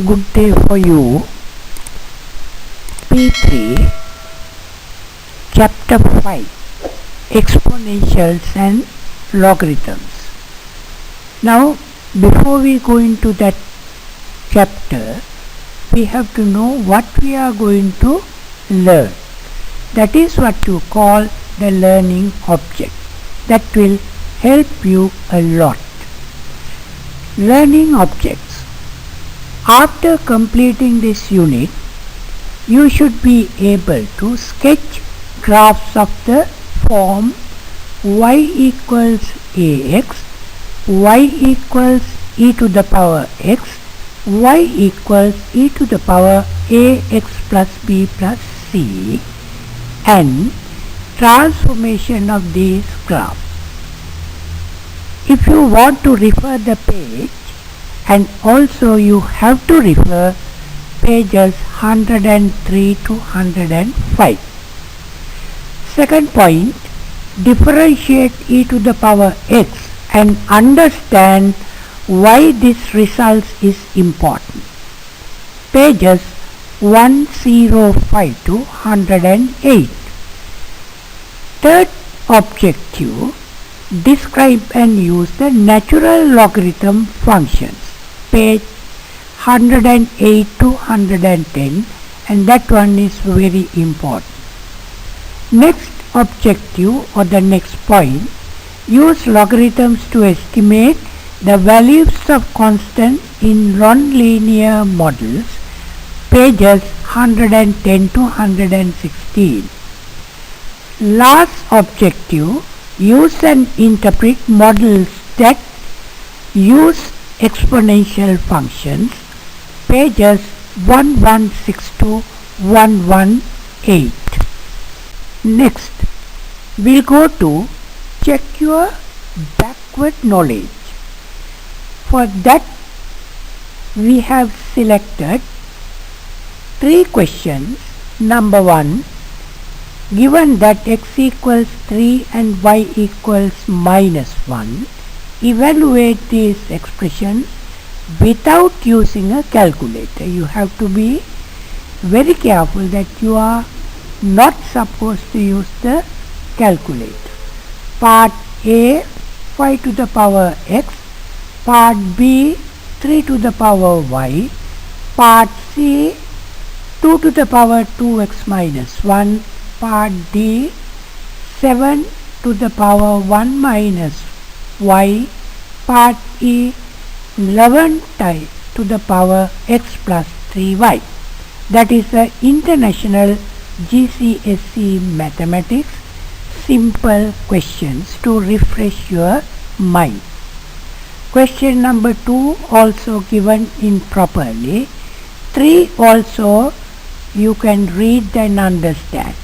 Good day for you. P3 Chapter 5 Exponentials and Logarithms. Now before we go into that chapter, we have to know what we are going to learn. That is what you call the learning object. That will help you a lot. Learning objects. After completing this unit, you should be able to sketch graphs of the form y equals ax, y equals e to the power x, y equals e to the power ax plus b plus c, and transformation of these graphs. If you want to refer the page, and also you have to refer pages 103 to 105. Second point, differentiate e to the power x and understand why this result is important. Pages 105 to 108. Third objective, describe and use the natural logarithm functions. Page 108 to 110, and that one is very important. Next objective or the next point, use logarithms to estimate the values of constants in non-linear models. Pages 110 to 116. Last objective, use and interpret models that use exponential functions. Pages 116 to 118. Next, we'll go to check your backward knowledge. For that, we have selected 3 questions. Number 1, given that x equals 3 and y equals minus 1, evaluate these expressions without using a calculator. You have to be very careful that you are not supposed to use the calculator. Part A, 5 to the power x. Part B, 3 to the power y. Part C, 2 to the power 2x minus 1. Part D, 7 to the power 1 minus y. Part E, 11 to the power x plus 3y. That is the International GCSE Mathematics simple questions to refresh your mind. Question number 2 also given improperly. 3 also you can read and understand.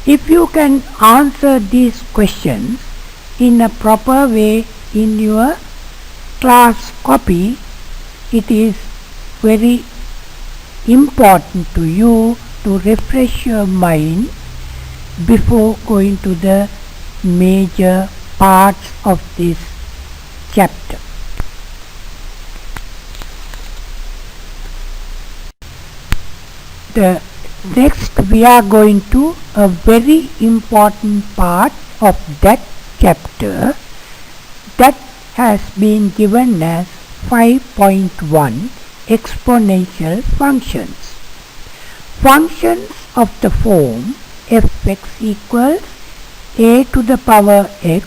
If you can answer these questions in a proper way in your class copy, it is very important to you to refresh your mind before going to the major parts of this chapter. Next we are going to a very important part of that chapter that has been given as 5.1 exponential functions. Functions of the form fx equals a to the power x,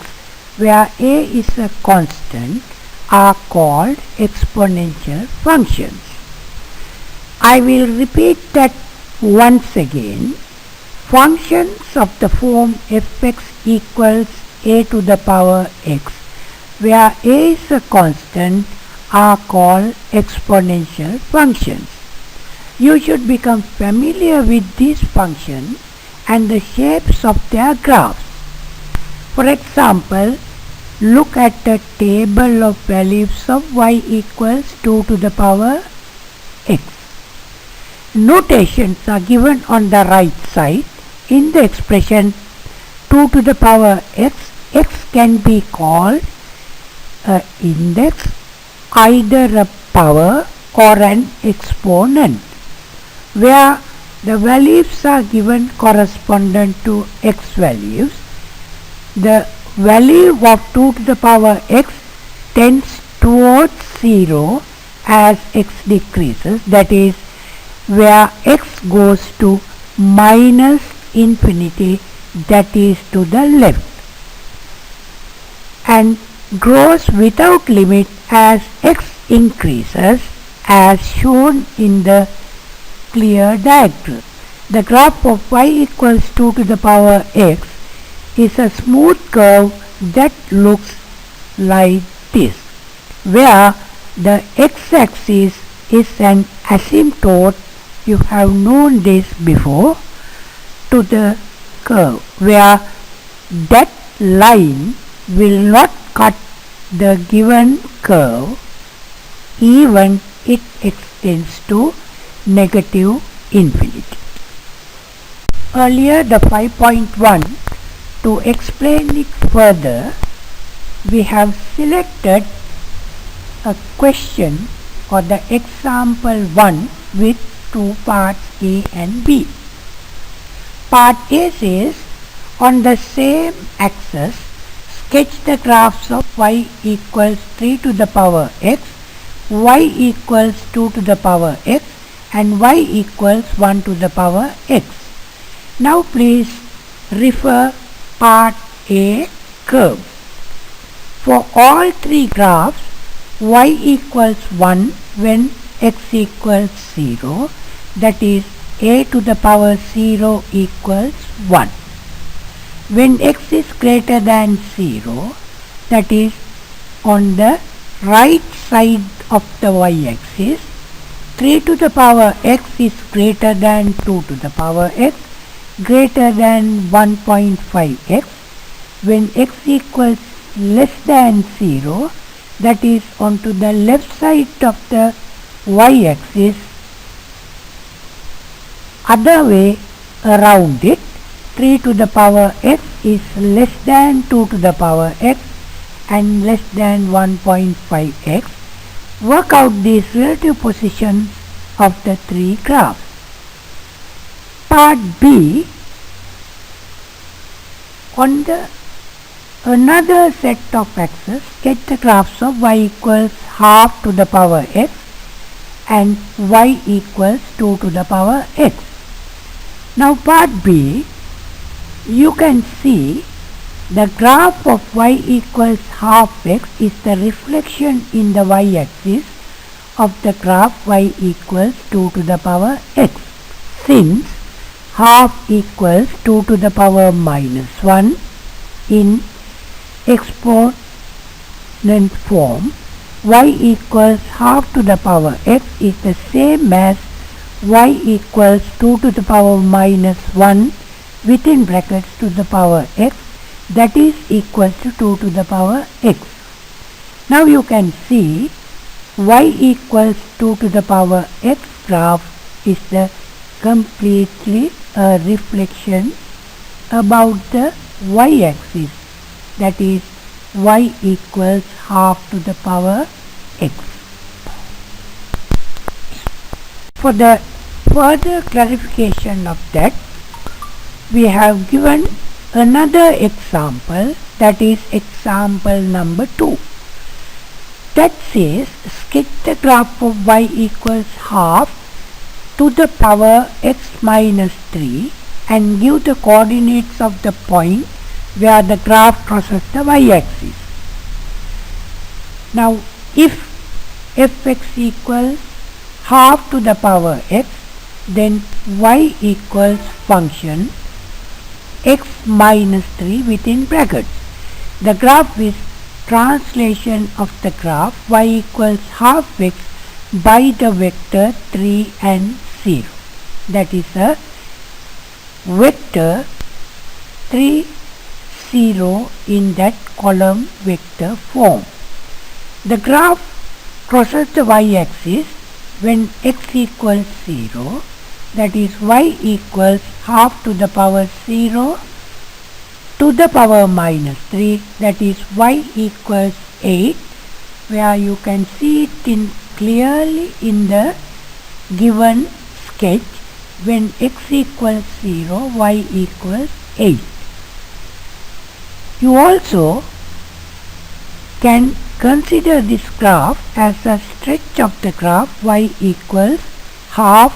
where a is a constant, are called exponential functions. I will repeat that once again. Functions of the form fx equals a to the power x, where a is a constant, are called exponential functions. You should become familiar with these functions and the shapes of their graphs. For example, look at the table of values of y equals 2 to the power x. Notations are given on the right side. In the expression 2 to the power x, x can be called an index, either a power or an exponent, where the values are given correspondent to x values. The value of 2 to the power x tends towards 0 as x decreases, that is, where x goes to minus infinity, that is to the left, and grows without limit as x increases, as shown in the clear diagram. The graph of y equals 2 to the power x is a smooth curve that looks like this, where the x-axis is an asymptote, you have known this before, to the curve, where that line will not cut the given curve even it extends to negative infinity. Earlier, the 5.1, to explain it further, we have selected a question or the example 1 with two parts A and B. Part A says, on the same axis, sketch the graphs of y equals 3 to the power x, y equals 2 to the power x, and y equals 1 to the power x. Now please refer part A curve. For all three graphs, y equals 1 when x equals 0, that is a to the power 0 equals 1. When x is greater than 0, that is on the right side of the y-axis, 3 to the power x is greater than 2 to the power x, greater than 1.5x. When x equals less than 0, that is onto the left side of the y-axis, other way around it, 3 to the power x is less than 2 to the power x and less than 1.5x. Work out these relative positions of the three graphs. Part B, on the another set of axes, sketch the graphs of y equals half to the power x and y equals 2 to the power x. Now part B, you can see the graph of y equals half x is the reflection in the y-axis of the graph y equals 2 to the power x. Since half equals 2 to the power minus 1 in exponent form, y equals half to the power x is the same as y equals 2 to the power minus 1 within brackets to the power x, that is equal to 2 to the power x. Now you can see y equals 2 to the power x graph is the completely a reflection about the y-axis, that is y equals half to the power x. For the further clarification of that, we have given another example, that is example number 2, that says sketch the graph of y equals half to the power x minus 3 and give the coordinates of the point where the graph crosses the y-axis. Now if fx equals half to the power x, then y equals function x minus 3 within brackets. The graph is translation of the graph y equals half x by the vector 3 and 0. That is a vector 3, 0 in that column vector form. The graph crosses the y-axis when x equals 0, that is y equals half to the power 0 to the power minus 3, that is y equals 8, where you can see it in clearly in the given sketch when x equals 0, y equals 8. You also can consider this graph as a stretch of the graph y equals half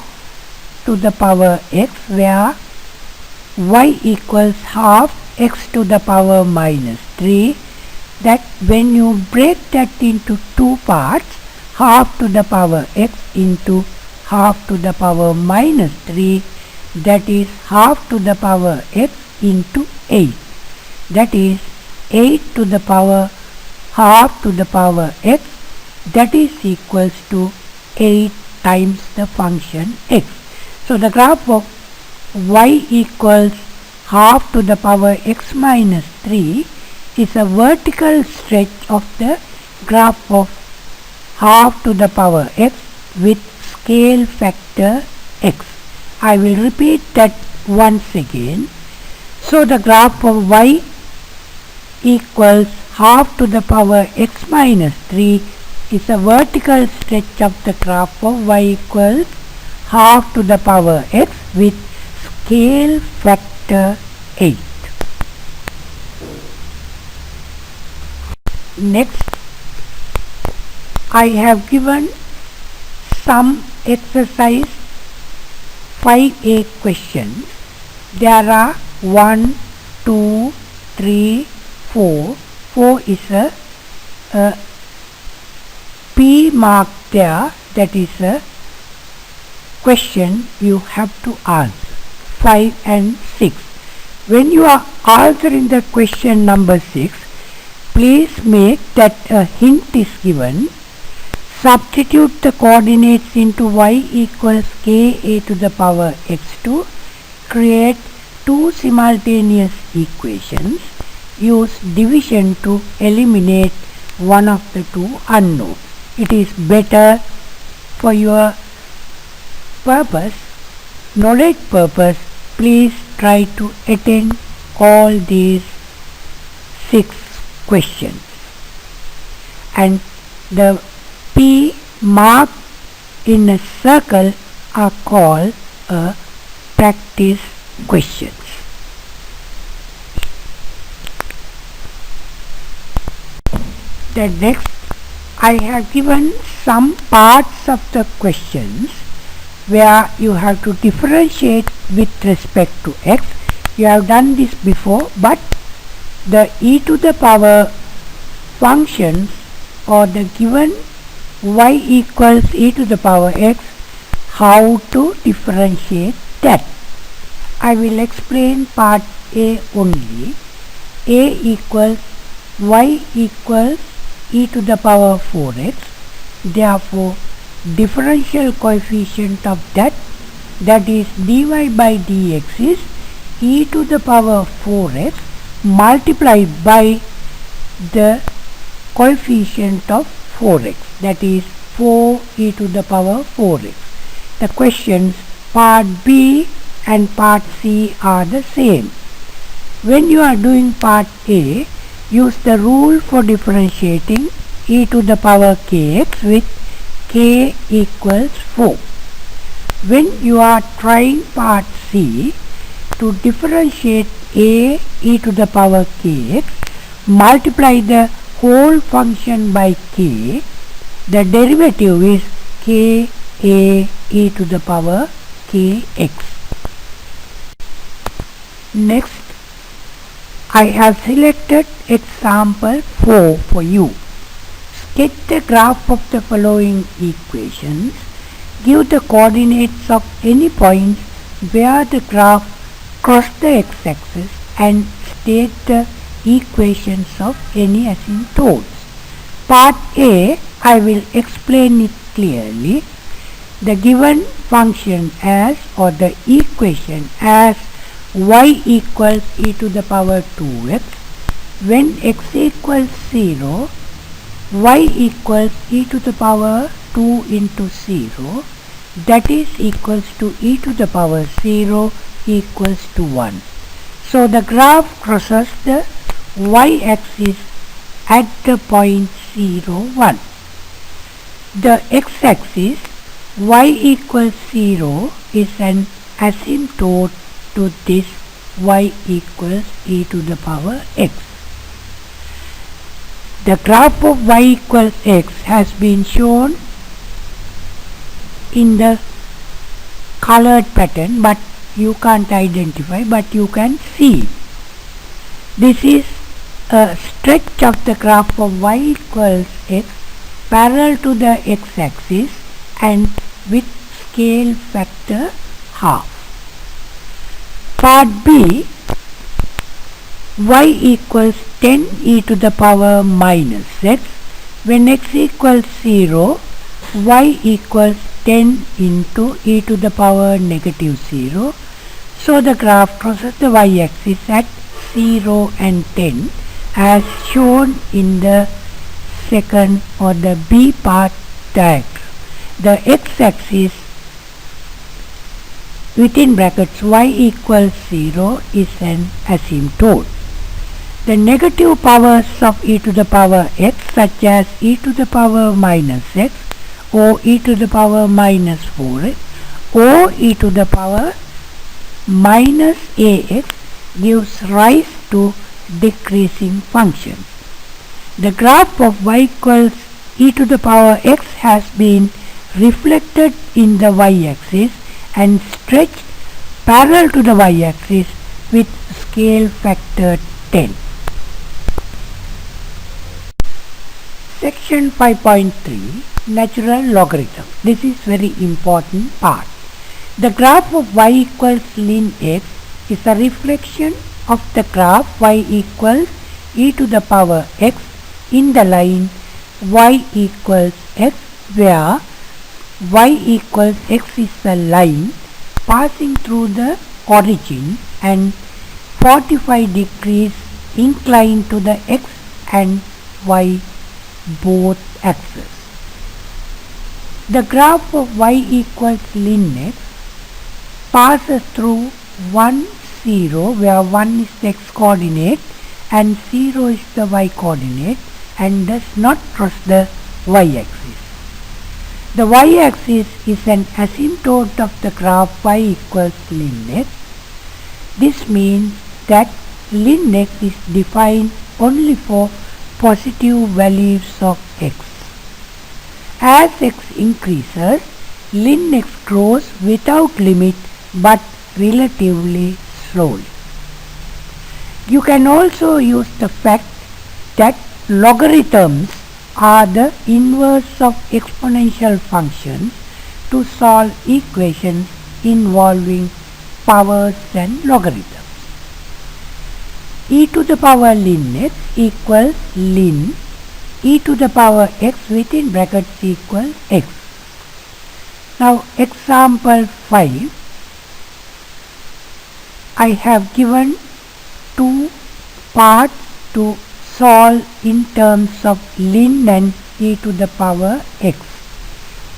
to the power x, where y equals half x to the power minus 3, that when you break that into two parts, half to the power x into half to the power minus 3, that is half to the power x into 8, that is 8 to the power half to the power x, that is equals to 8 times the function x. So the graph of y equals half to the power x minus 3 is a vertical stretch of the graph of half to the power x with scale factor x. I will repeat that once again. So the graph of y equals half to the power x minus 3 is a vertical stretch of the graph of y equals half to the power x with scale factor 8. Next, I have given some exercise 5a questions. There are 1, 2, 3, 4. 4 is a P mark there, that is a question you have to answer. 5 and 6. When you are answering the question number 6, please make that a hint is given. Substitute the coordinates into y equals ka to the power x2. Create two simultaneous equations. Use division to eliminate one of the two unknowns. It is better for your purpose, knowledge purpose. Please try to attend all these 6 questions. And the P marked in a circle are called practice questions. The next, I have given some parts of the questions where you have to differentiate with respect to x. You have done this before, but the e to the power functions or the given y equals e to the power x, how to differentiate that. I will explain part A only. A equals y equals e to the power 4x. Therefore, differential coefficient of that is dy by dx is e to the power 4x multiplied by the coefficient of 4x, that is 4 e to the power 4x. The questions part B and part C are the same. When you are doing part A, use the rule for differentiating e to the power kx with k equals 4. When you are trying part C, to differentiate a e to the power kx, multiply the whole function by k, the derivative is k a e to the power kx. Next, I have selected example 4 for you. Sketch the graph of the following equations. Give the coordinates of any points where the graph crosses the x-axis and state the equations of any asymptotes. Part A, I will explain it clearly. The given function as, or the equation as, y equals e to the power 2x, when x equals 0, y equals e to the power 2 into 0, that is equals to e to the power 0 equals to 1. So the graph crosses the y-axis at the point 0, 1. The x-axis y equals 0 is an asymptote to this y equals e to the power x. The graph of y equals x has been shown in the colored pattern, but you can't identify, but you can see. This is a stretch of the graph of y equals x parallel to the x-axis and with scale factor half. Part B, y equals 10 e to the power minus x. When x equals 0, y equals 10 into e to the power negative 0. So the graph crosses the y-axis at 0 and 10 as shown in the second or the B part diagram. The x-axis within brackets y equals 0 is an asymptote. The negative powers of e to the power x, such as e to the power minus x or e to the power minus 4x or e to the power minus ax, gives rise to decreasing functions. The graph of y equals e to the power x has been reflected in the y-axis and stretched parallel to the y-axis with scale factor 10. Section 5.3, Natural Logarithm. This is very important part. The graph of y equals ln x is a reflection of the graph y equals e to the power x in the line y equals x, where y equals x is a line passing through the origin and 45 degrees inclined to the x and y both axes. The graph of y equals ln x passes through 1, 0, where 1 is the x coordinate and 0 is the y coordinate, and does not cross the y-axis. The y-axis is an asymptote of the graph y equals ln x. This means that ln x is defined only for positive values of x. As x increases, ln x grows without limit but relatively slowly. You can also use the fact that logarithms are the inverse of exponential functions to solve equations involving powers and logarithms. E to the power ln x equals ln e to the power x within brackets equals x. Now example 5, I have given two parts to solve in terms of ln and e to the power x.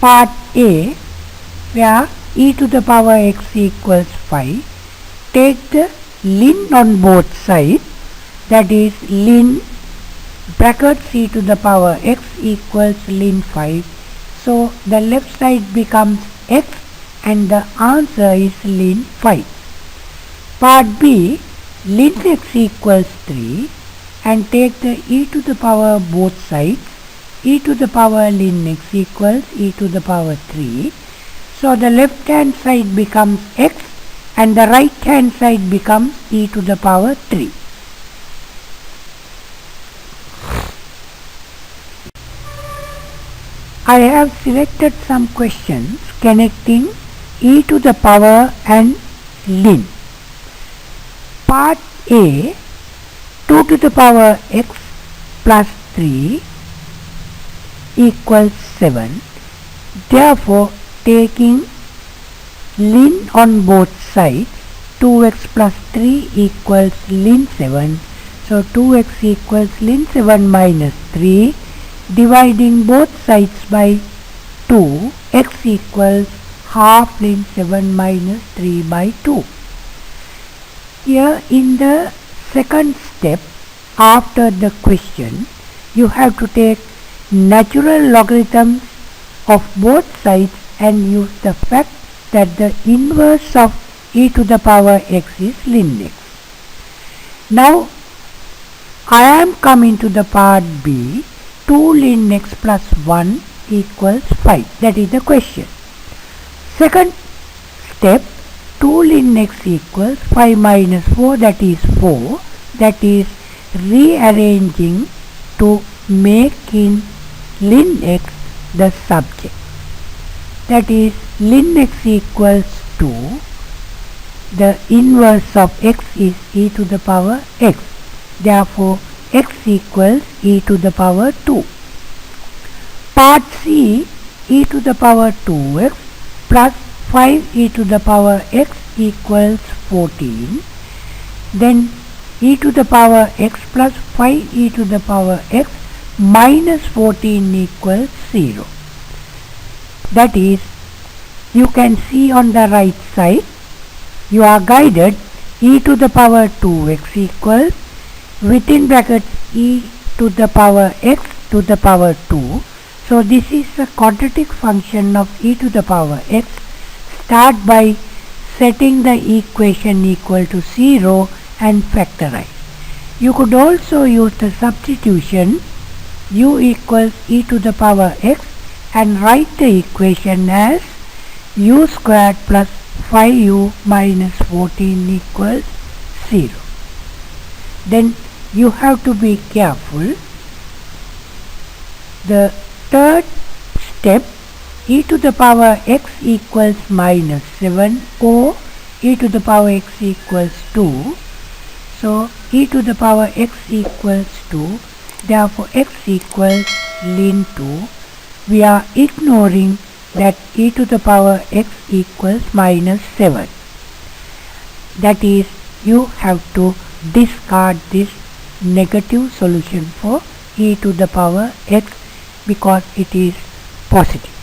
Part A, where e to the power x equals 5, take the ln on both sides, that is ln brackets e to the power x equals ln 5. So the left side becomes x and the answer is ln 5. Part B, ln x equals 3, and take the e to the power both sides. E to the power ln x equals e to the power 3. So the left hand side becomes x and the right hand side becomes e to the power 3. I have selected some questions connecting e to the power and ln. Part A, 2 to the power x plus 3 equals 7. Therefore, taking ln on both sides, 2x plus 3 equals ln 7. So 2x equals ln 7 minus 3. Dividing both sides by 2, x equals half ln 7 minus 3 by 2. Here in the second step, after the question, you have to take natural logarithms of both sides and use the fact that the inverse of e to the power x is ln x. Now I am coming to the part B. 2 ln x plus 1 equals 5. That is the question. Second step, 2 ln x equals 5 minus 4, that is 4. That is rearranging to make in ln x the subject. That is ln x equals 2. The inverse of x is e to the power x. Therefore, x equals e to the power 2. Part C, e to the power 2x plus 5 e to the power x equals 14. Then e to the power x plus 5 e to the power x minus 14 equals 0. That is, you can see on the right side, you are guided e to the power 2x equals within brackets e to the power x to the power 2. So this is the quadratic function of e to the power x. Start by setting the equation equal to 0 and factorize. You could also use the substitution u equals e to the power x and write the equation as u squared plus 5u minus 14 equals 0. Then you have to be careful. The third step, e to the power x equals minus 7 or e to the power x equals 2. So e to the power x equals 2. Therefore x equals ln 2. We are ignoring that e to the power x equals minus 7. That is, you have to discard this negative solution for e to the power x because it is positive.